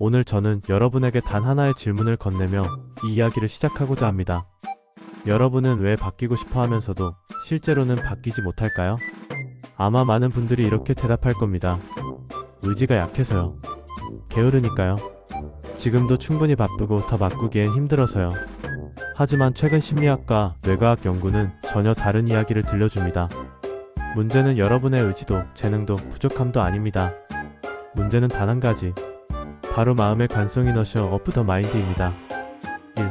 오늘 저는 여러분에게 단 하나의 질문을 건네며 이 이야기를 시작하고자 합니다. 여러분은 왜 바뀌고 싶어 하면서도 실제로는 바뀌지 못할까요? 아마 많은 분들이 이렇게 대답할 겁니다. 의지가 약해서요. 게으르니까요. 지금도 충분히 바쁘고 더 바꾸기엔 힘들어서요. 하지만 최근 심리학과 뇌과학 연구는 전혀 다른 이야기를 들려줍니다. 문제는 여러분의 의지도 재능도 부족함도 아닙니다. 문제는 단 한 가지. 바로 마음의 관성 이너셔 오프 더 마인드입니다. 1.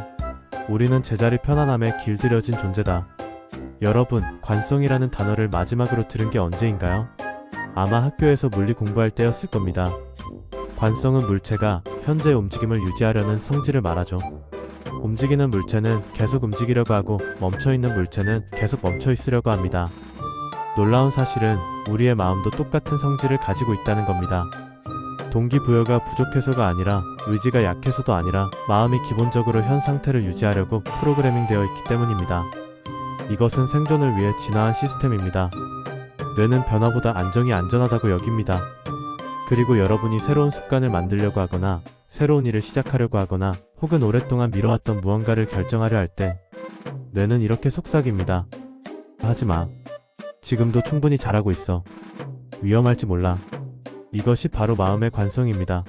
우리는 제자리 편안함에 길들여진 존재다. 여러분, 관성이라는 단어를 마지막으로 들은 게 언제인가요? 아마 학교에서 물리 공부할 때였을 겁니다. 관성은 물체가 현재의 움직임을 유지하려는 성질을 말하죠. 움직이는 물체는 계속 움직이려고 하고 멈춰있는 물체는 계속 멈춰있으려고 합니다. 놀라운 사실은 우리의 마음도 똑같은 성질을 가지고 있다는 겁니다. 동기부여가 부족해서가 아니라 의지가 약해서도 아니라 마음이 기본적으로 현 상태를 유지하려고 프로그래밍 되어 있기 때문입니다. 이것은 생존을 위해 진화한 시스템입니다. 뇌는 변화보다 안정이 안전하다고 여깁니다. 그리고 여러분이 새로운 습관을 만들려고 하거나 새로운 일을 시작하려고 하거나 혹은 오랫동안 미뤄왔던 무언가를 결정하려 할 때 뇌는 이렇게 속삭입니다. 하지마. 지금도 충분히 잘하고 있어. 위험할지 몰라. 이것이 바로 마음의 관성입니다.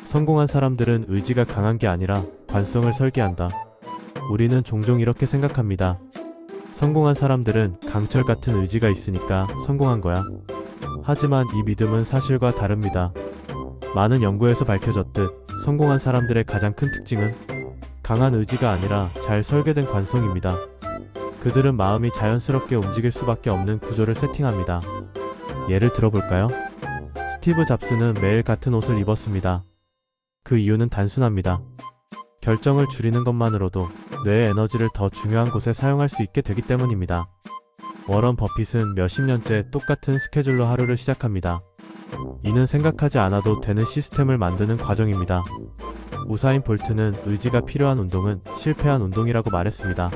성공한 사람들은 의지가 강한 게 아니라 관성을 설계한다. 우리는 종종 이렇게 생각합니다. 성공한 사람들은 강철 같은 의지가 있으니까 성공한 거야. 하지만 이 믿음은 사실과 다릅니다. 많은 연구에서 밝혀졌듯 성공한 사람들의 가장 큰 특징은 강한 의지가 아니라 잘 설계된 관성입니다. 그들은 마음이 자연스럽게 움직일 수밖에 없는 구조를 세팅합니다. 예를 들어볼까요? 스티브 잡스는 매일 같은 옷을 입었습니다. 그 이유는 단순합니다. 결정을 줄이는 것만으로도 뇌의 에너지를 더 중요한 곳에 사용할 수 있게 되기 때문입니다. 워런 버핏은 몇십 년째 똑같은 스케줄로 하루를 시작합니다. 이는 생각하지 않아도 되는 시스템을 만드는 과정입니다. 우사인 볼트는 의지가 필요한 운동은 실패한 운동이라고 말했습니다.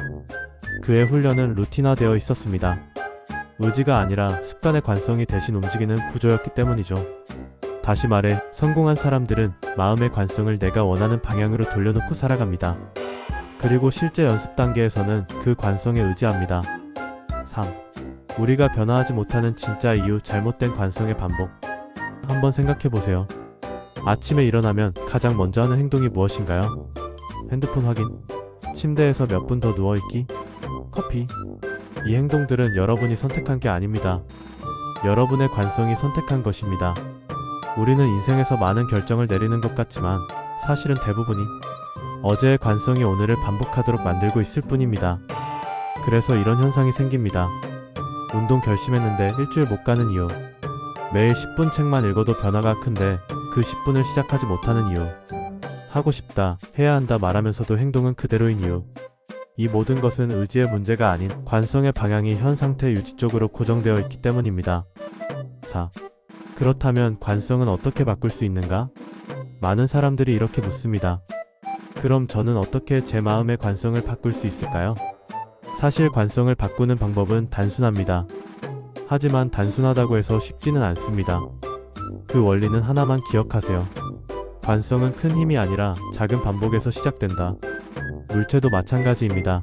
그의 훈련은 루틴화되어 있었습니다. 의지가 아니라 습관의 관성이 대신 움직이는 구조였기 때문이죠. 다시 말해, 성공한 사람들은 마음의 관성을 내가 원하는 방향으로 돌려놓고 살아갑니다. 그리고 실제 연습 단계에서는 그 관성에 의지합니다. 3. 우리가 변화하지 못하는 진짜 이유, 잘못된 관성의 반복. 한번 생각해보세요. 아침에 일어나면 가장 먼저 하는 행동이 무엇인가요? 핸드폰 확인, 침대에서 몇 분 더 누워있기, 커피. 이 행동들은 여러분이 선택한 게 아닙니다. 여러분의 관성이 선택한 것입니다. 우리는 인생에서 많은 결정을 내리는 것 같지만 사실은 대부분이 어제의 관성이 오늘을 반복하도록 만들고 있을 뿐입니다. 그래서 이런 현상이 생깁니다. 운동 결심했는데 일주일 못 가는 이유. 매일 10분 책만 읽어도 변화가 큰데 그 10분을 시작하지 못하는 이유. 하고 싶다, 해야 한다 말하면서도 행동은 그대로인 이유. 이 모든 것은 의지의 문제가 아닌 관성의 방향이 현 상태 유지 쪽으로 고정되어 있기 때문입니다. 4. 그렇다면 관성은 어떻게 바꿀 수 있는가? 많은 사람들이 이렇게 묻습니다. 그럼 저는 어떻게 제 마음의 관성을 바꿀 수 있을까요? 사실 관성을 바꾸는 방법은 단순합니다. 하지만 단순하다고 해서 쉽지는 않습니다. 그 원리는 하나만 기억하세요. 관성은 큰 힘이 아니라 작은 반복에서 시작된다. 물체도 마찬가지입니다.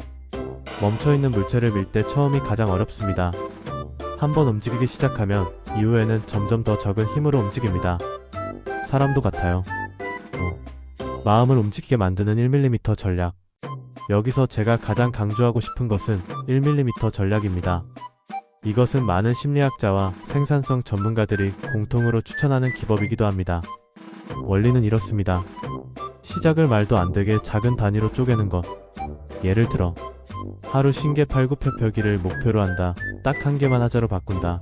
멈춰있는 물체를 밀 때 처음이 가장 어렵습니다. 한번 움직이기 시작하면 이후에는 점점 더 적은 힘으로 움직입니다. 사람도 같아요. 마음을 움직이게 만드는 1mm 전략. 여기서 제가 가장 강조하고 싶은 것은 1mm 전략입니다. 이것은 많은 심리학자와 생산성 전문가들이 공통으로 추천하는 기법이기도 합니다. 원리는 이렇습니다. 시작을 말도 안 되게 작은 단위로 쪼개는 것. 예를 들어 하루 신개 팔굽혀펴기를 목표로 한다. 딱 한 개만 하자로 바꾼다.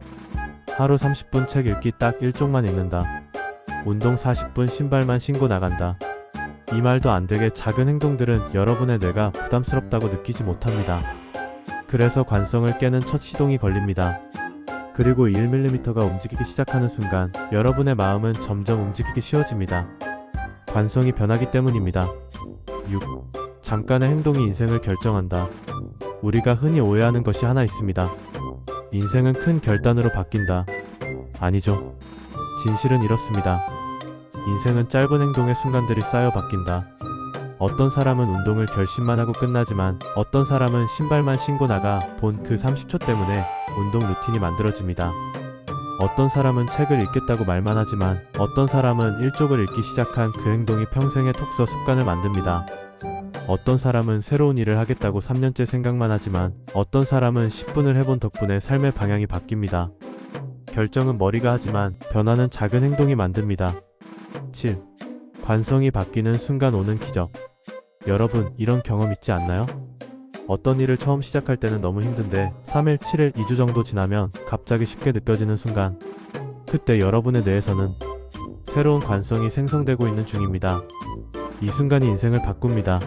하루 30분 책 읽기 딱 1쪽만 읽는다. 운동 40분 신발만 신고 나간다. 이 말도 안 되게 작은 행동들은 여러분의 뇌가 부담스럽다고 느끼지 못합니다. 그래서 관성을 깨는 첫 시동이 걸립니다. 그리고 1mm가 움직이기 시작하는 순간 여러분의 마음은 점점 움직이기 쉬워집니다. 관성이 변하기 때문입니다. 6. 잠깐의 행동이 인생을 결정한다. 우리가 흔히 오해하는 것이 하나 있습니다. 인생은 큰 결단으로 바뀐다. 아니죠. 진실은 이렇습니다. 인생은 짧은 행동의 순간들이 쌓여 바뀐다. 어떤 사람은 운동을 결심만 하고 끝나지만 어떤 사람은 신발만 신고 나가 본 그 30초 때문에 운동 루틴이 만들어집니다. 어떤 사람은 책을 읽겠다고 말만 하지만 어떤 사람은 일쪽을 읽기 시작한 그 행동이 평생의 독서 습관을 만듭니다. 어떤 사람은 새로운 일을 하겠다고 3년째 생각만 하지만 어떤 사람은 10분을 해본 덕분에 삶의 방향이 바뀝니다. 결정은 머리가 하지만 변화는 작은 행동이 만듭니다. 7. 관성이 바뀌는 순간 오는 기적. 여러분, 이런 경험 있지 않나요? 어떤 일을 처음 시작할 때는 너무 힘든데 3일, 7일, 2주 정도 지나면 갑자기 쉽게 느껴지는 순간, 그때 여러분의 뇌에서는 새로운 관성이 생성되고 있는 중입니다. 이 순간이 인생을 바꿉니다.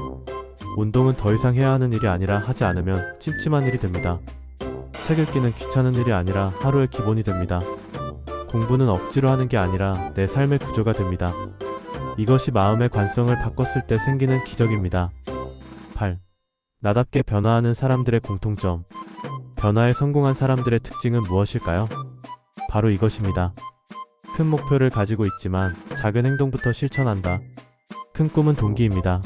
운동은 더 이상 해야 하는 일이 아니라 하지 않으면 찜찜한 일이 됩니다. 책 읽기는 귀찮은 일이 아니라 하루의 기본이 됩니다. 공부는 억지로 하는 게 아니라 내 삶의 구조가 됩니다. 이것이 마음의 관성을 바꿨을 때 생기는 기적입니다. 8. 나답게 변화하는 사람들의 공통점. 변화에 성공한 사람들의 특징은 무엇일까요? 바로 이것입니다. 큰 목표를 가지고 있지만 작은 행동부터 실천한다. 큰 꿈은 동기입니다.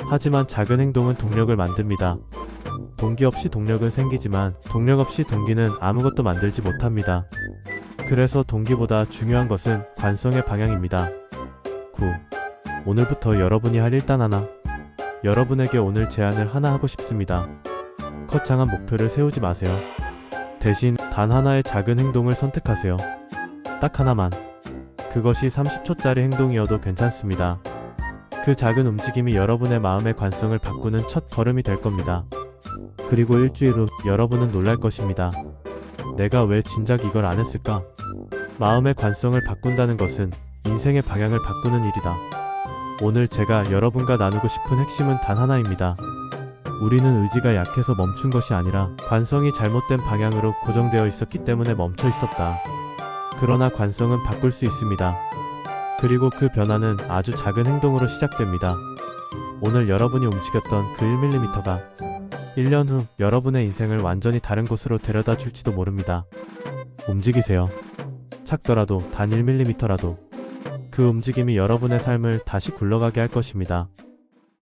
하지만 작은 행동은 동력을 만듭니다. 동기 없이 동력은 생기지만 동력 없이 동기는 아무것도 만들지 못합니다. 그래서 동기보다 중요한 것은 관성의 방향입니다. 9. 오늘부터 여러분이 할 일단 하나. 여러분에게 오늘 제안을 하나 하고 싶습니다. 거창한 목표를 세우지 마세요. 대신 단 하나의 작은 행동을 선택하세요. 딱 하나만. 그것이 30초짜리 행동이어도 괜찮습니다. 그 작은 움직임이 여러분의 마음의 관성을 바꾸는 첫 걸음이 될 겁니다. 그리고 일주일 후 여러분은 놀랄 것입니다. 내가 왜 진작 이걸 안 했을까? 마음의 관성을 바꾼다는 것은 인생의 방향을 바꾸는 일이다. 오늘 제가 여러분과 나누고 싶은 핵심은 단 하나입니다. 우리는 의지가 약해서 멈춘 것이 아니라 관성이 잘못된 방향으로 고정되어 있었기 때문에 멈춰 있었다. 그러나 관성은 바꿀 수 있습니다. 그리고 그 변화는 아주 작은 행동으로 시작됩니다. 오늘 여러분이 움직였던 그 1mm가 1년 후 여러분의 인생을 완전히 다른 곳으로 데려다 줄지도 모릅니다. 움직이세요. 작더라도 단 1mm라도. 그 움직임이 여러분의 삶을 다시 굴러가게 할 것입니다.